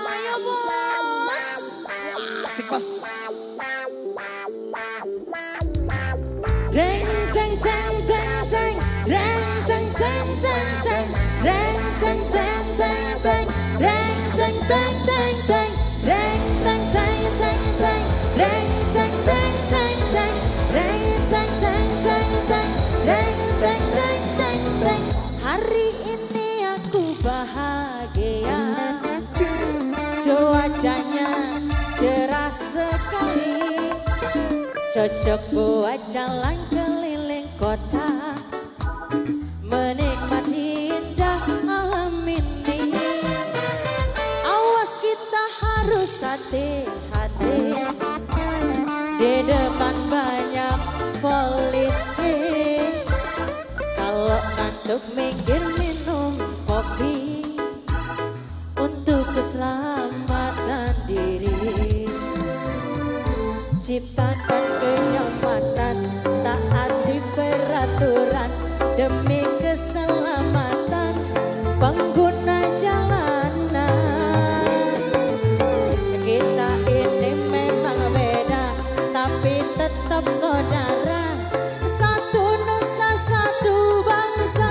Ayo bos. Asik bos. Reng teng teng teng teng, reng teng teng teng teng, reng teng teng teng teng, reng teng teng teng teng, reng teng teng teng teng, reng teng teng teng teng, reng teng teng teng teng, reng teng teng teng teng. Hari ini aku bahagia, cuacanya cerah sekali, cocok buat jalan keliling kota, menikmati indah alam ini. Awas kita harus hati-hati, di depan banyak polisi. Kalau ngantuk minggir minum kopi, untuk keselamatan diri. Ciptakan kenyamanan, taati peraturan demi keselamatan pengguna jalanan. Kita ini memang beda, tapi tetap saudara. Satu nusa, satu bangsa.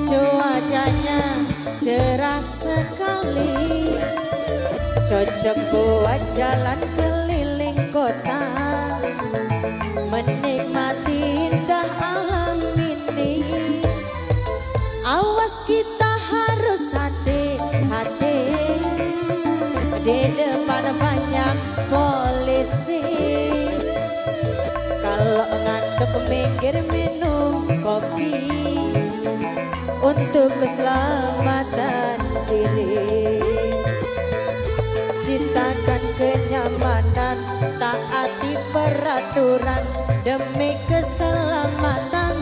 Cuacanya cerah sekali, cocok buat jalan keliling kota, menikmati indah alam ini. Awas kita harus hati-hati, di depan banyak polisi. Kalau ngantuk minggir minum kopi, untuk keselamatan diri. Ciptakan kenyamanan, taati peraturan demi keselamatan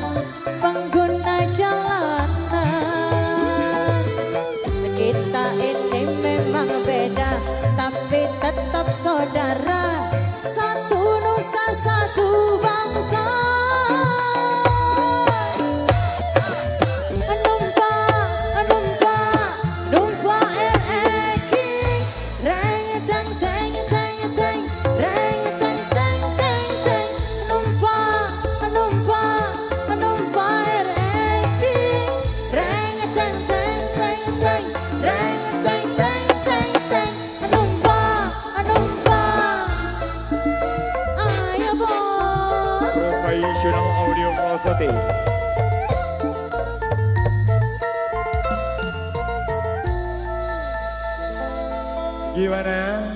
pengguna jalanan. Kita ini memang beda, tapi tetap saudara. Satu nusa, satu bangsa. Professional Audio Processing. Gimana?